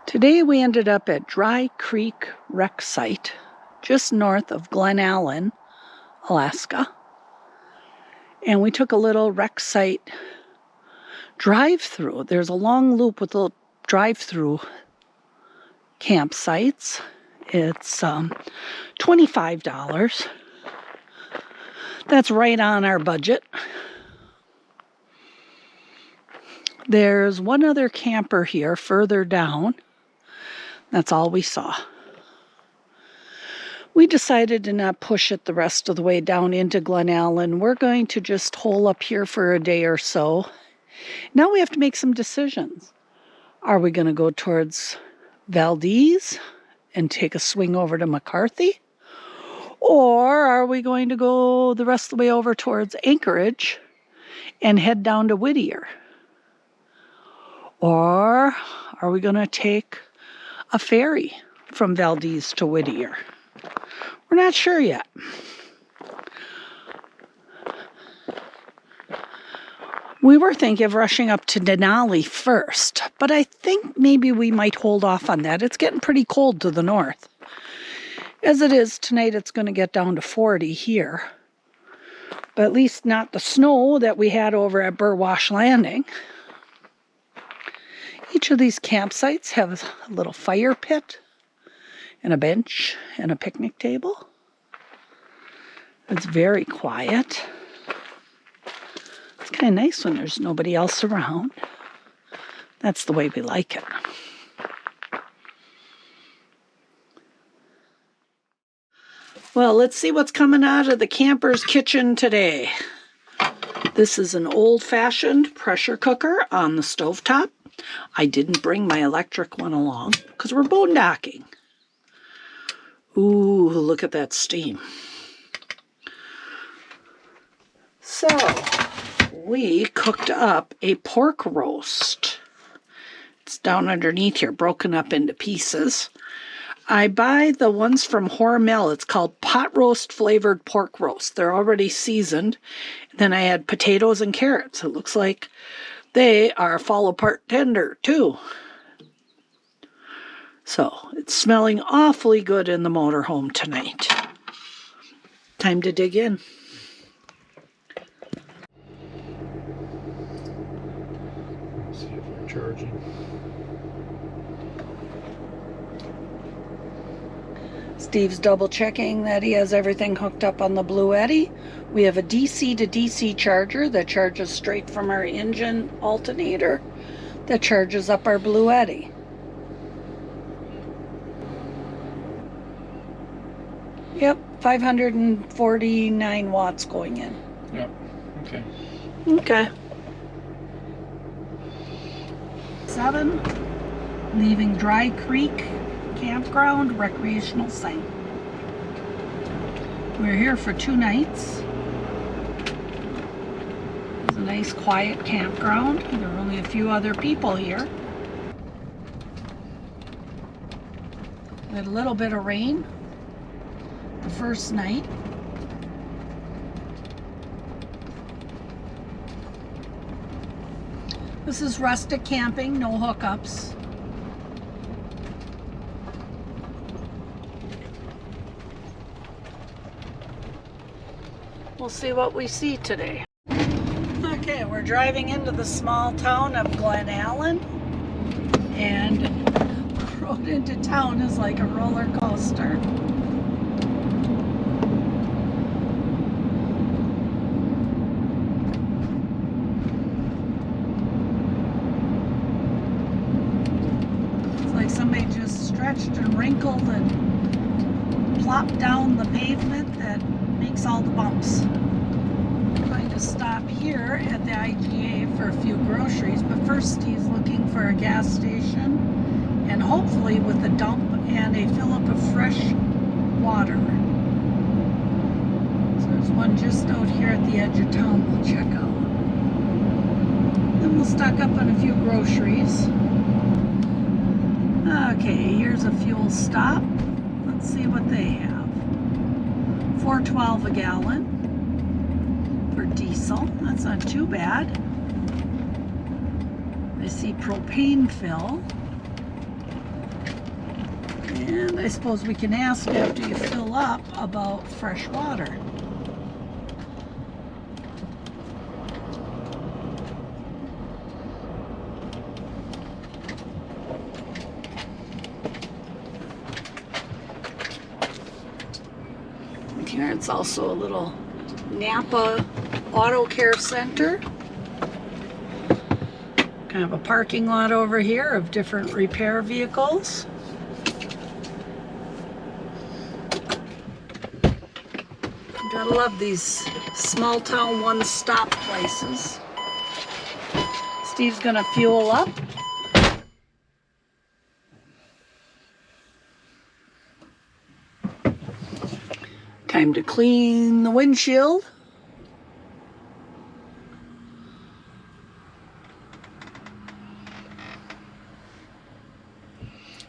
Today we ended up at Dry Creek Rec Site, just north of Glenallen, Alaska. And we took a little rec site drive-through. There's a long loop with little drive-through campsites. It's $25. That's right on our budget. There's one other camper here further down. That's all we saw. We decided to not push it the rest of the way down into Glenallen. We're going to just hole up here for a day or so. Now we have to make some decisions. Are we going to go towards Valdez and take a swing over to McCarthy? Or are we going to go the rest of the way over towards Anchorage and head down to Whittier? Or are we going to take a ferry from Valdez to Whittier? We're not sure yet. We were thinking of rushing up to Denali first, but I think maybe we might hold off on that. It's getting pretty cold to the north. As it is tonight, it's going to get down to 40 here. But at least not the snow that we had over at Burwash Landing. Each of these campsites have a little fire pit and a bench and a picnic table. It's very quiet. It's kind of nice when there's nobody else around. That's the way we like it. Well, let's see what's coming out of the camper's kitchen today. This is an old-fashioned pressure cooker on the stovetop. I didn't bring my electric one along because we're boondocking. Ooh, look at that steam. So, we cooked up a pork roast. It's down underneath here, broken up into pieces. I buy the ones from Hormel. It's called pot roast flavored pork roast. They're already seasoned. Then I add potatoes and carrots. It looks like they are fall apart tender too. So it's smelling awfully good in the motorhome tonight. Time to dig in. Let's see if we're charging. Steve's double checking that he has everything hooked up on the Blue Eddy. We have a DC to DC charger that charges straight from our engine alternator that charges up our Blue Eddy. Yep, 549 watts going in. Yep, okay. Okay. 7, leaving Dry Creek Campground Recreational Site. We're here for 2 nights. It's a nice quiet campground. There are only a few other people here. We had a little bit of rain the first night. This is rustic camping, no hookups. We'll see what we see today. Okay, we're driving into the small town of Glenallen, and the road into town is like a roller coaster. It's like somebody just stretched and wrinkled and plopped down the pavement that makes all the bumps. We're going to stop here at the IGA for a few groceries, but first he's looking for a gas station and hopefully with a dump and a fill up of fresh water. So there's one just out here at the edge of town we'll check out. Then we'll stock up on a few groceries. Okay, here's a fuel stop. Let's see what they have. $4.12 a gallon for diesel. That's not too bad. I see propane fill. And I suppose we can ask after you fill up about fresh water. And here it's also a little Napa Auto Care Center. Kind of a parking lot over here of different repair vehicles. Gotta love these small town one-stop places. Steve's gonna fuel up. Time to clean the windshield.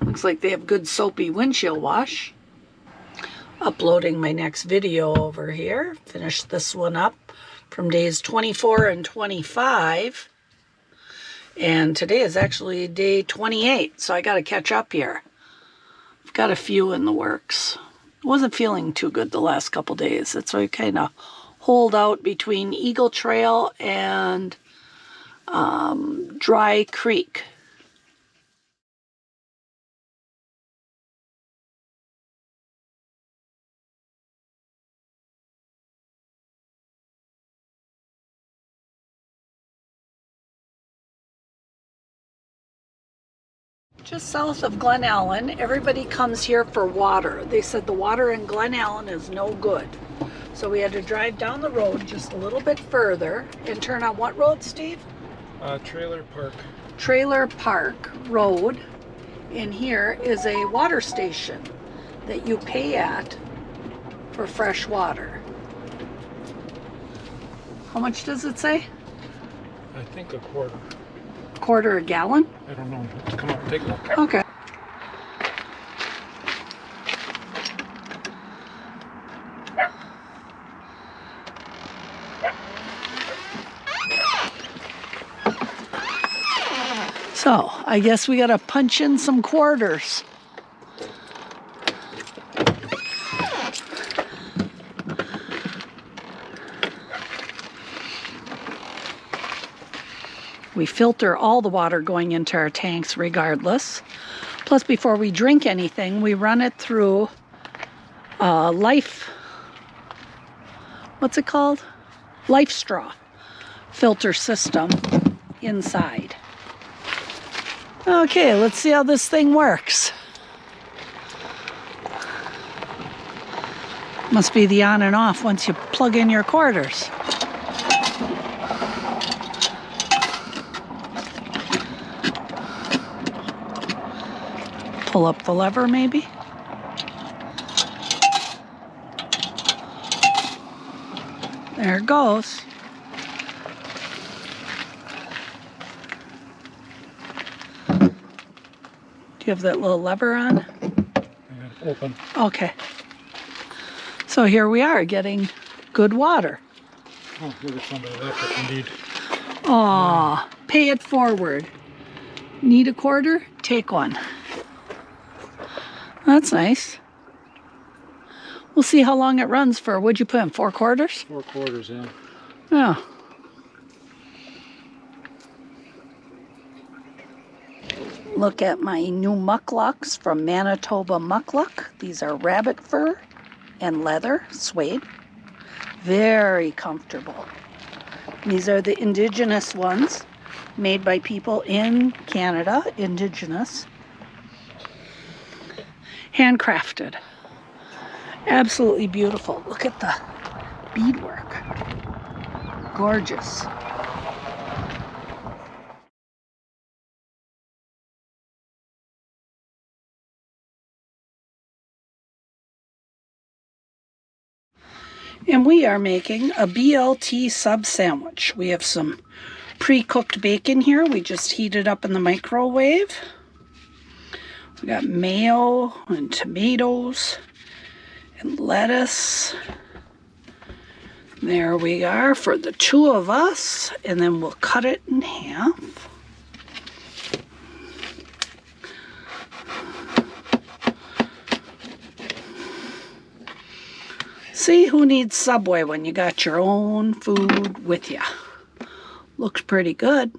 Looks like they have good soapy windshield wash. Uploading my next video over here. Finish this one up from days 24 and 25. And today is actually day 28, so I got to catch up here. I've got a few in the works. Wasn't feeling too good the last couple days. That's why I kind of holed out between Eagle Trail and Dry Creek. Just south of Glenallen, everybody comes here for water. They said the water in Glenallen is no good. So we had to drive down the road just a little bit further and turn on what road, Steve? Trailer Park. Trailer Park Road. And here is a water station that you pay at for fresh water. How much does it say? I think a quarter. Quarter a gallon? I don't know. Come on, take a look. Okay. So, I guess we gotta punch in some quarters. We filter all the water going into our tanks regardless. Plus, before we drink anything, we run it through what's it called? Life Straw filter system inside. Okay, let's see how this thing works. Must be the on and off once you plug in your quarters. Pull up the lever, maybe. There it goes. Do you have that little lever on? I got it open. Okay. So here we are getting good water. Oh, give it somebody electric indeed. Aw, pay it forward. Need a quarter? Take one. That's nice. We'll see how long it runs for. What'd you put in, 4 quarters? 4 quarters, yeah. Yeah. Look at my new mucklucks from Manitoba Muckluck. These are rabbit fur and leather, suede. Very comfortable. These are the indigenous ones made by people in Canada, indigenous. Handcrafted. Absolutely beautiful. Look at the beadwork. Gorgeous. And we are making a BLT sub sandwich. We have some pre-cooked bacon here. We just heated up in the microwave. We got mayo and tomatoes and lettuce. There we are for the 2 of us. And then we'll cut it in half. See, who needs Subway when you got your own food with you? Looks pretty good.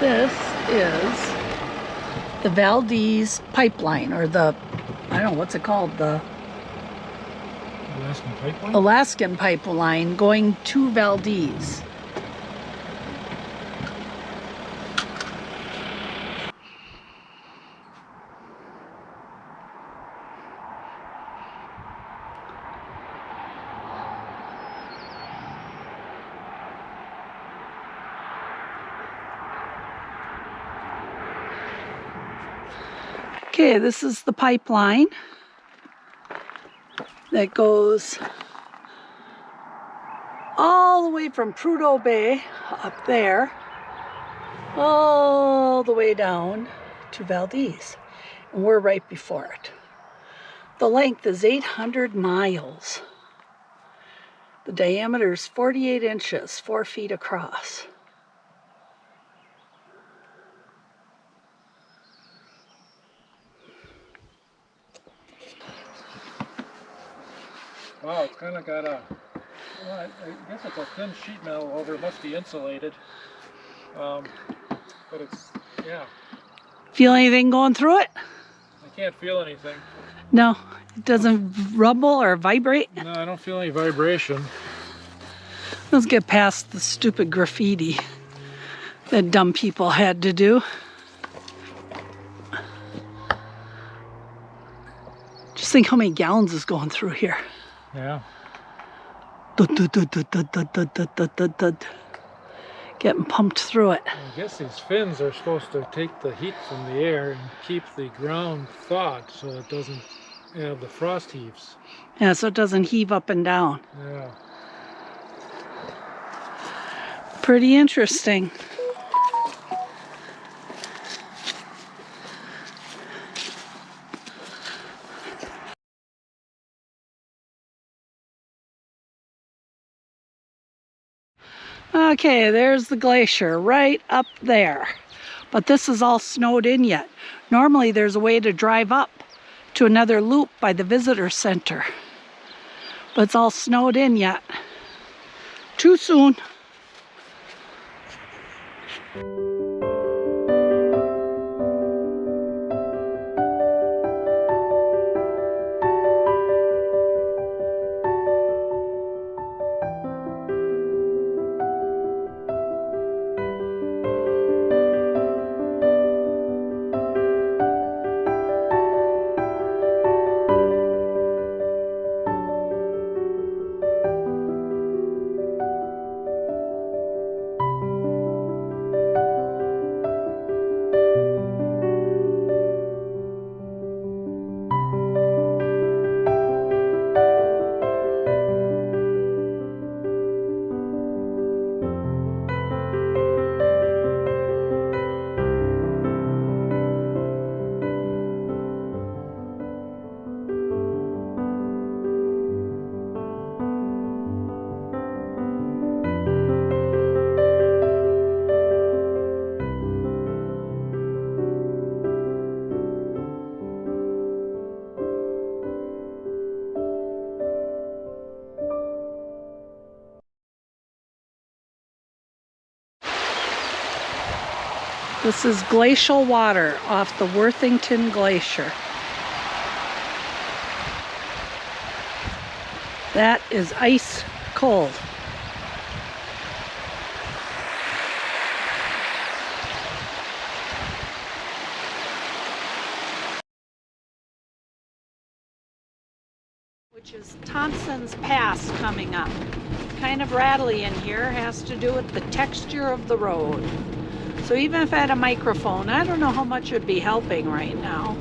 This is the Valdez pipeline, or the, I don't know, what's it called? The Alaskan pipeline? Alaskan pipeline going to Valdez. Okay, this is the pipeline that goes all the way from Prudhoe Bay up there, all the way down to Valdez. And we're right before it. The length is 800 miles. The diameter is 48 inches, 4 feet across. Wow, it's kind of got a, well, I guess it's a thin sheet metal over. It must be insulated. But it's, yeah, Feel anything going through it? I can't feel anything. No, it doesn't rumble or vibrate. No, I don't feel any vibration. Let's get past the stupid graffiti that dumb people had to do. Just think how many gallons is going through here. Yeah. Dud, dud, dud, dud, dud, dud, dud, dud, dud, dud, dud. Getting pumped through it. I guess these fins are supposed to take the heat from the air and keep the ground thawed so it doesn't have the frost heaves. Yeah, so it doesn't heave up and down. Yeah. Pretty interesting. Okay, there's the glacier right up there. But this is all snowed in yet. Normally there's a way to drive up to another loop by the visitor center. But it's all snowed in yet. Too soon. This is glacial water off the Worthington Glacier. That is ice cold. Which is Thompson's Pass coming up. Kind of rattly in here, has to do with the texture of the road. So even if I had a microphone, I don't know how much it would be helping right now.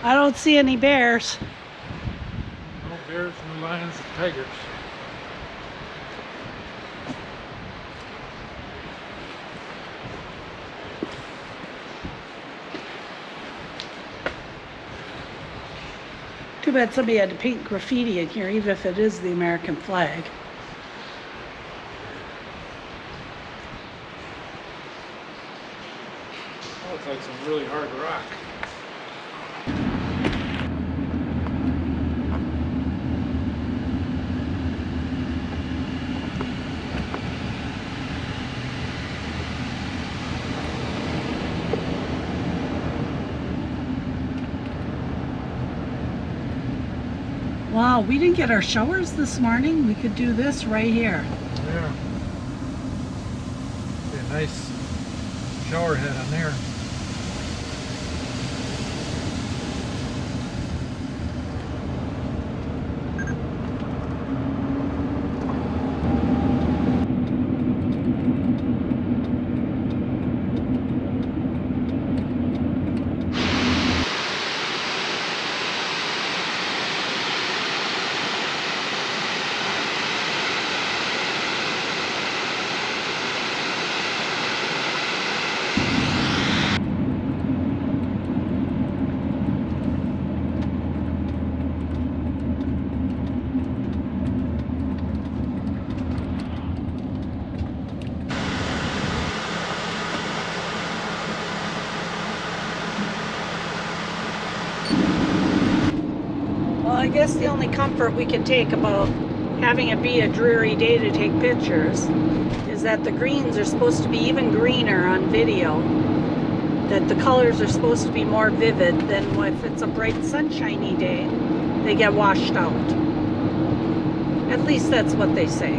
I don't see any bears. No bears, no lions, and tigers. Too bad somebody had to paint graffiti in here, even if it is the American flag. That looks like some really hard rock. Wow, we didn't get our showers this morning. We could do this right here. Yeah. Be a nice shower head on there. Well, I guess the only comfort we can take about having it be a dreary day to take pictures is that the greens are supposed to be even greener on video. That the colors are supposed to be more vivid than if it's a bright sunshiny day, they get washed out. At least that's what they say.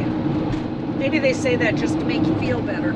Maybe they say that just to make you feel better.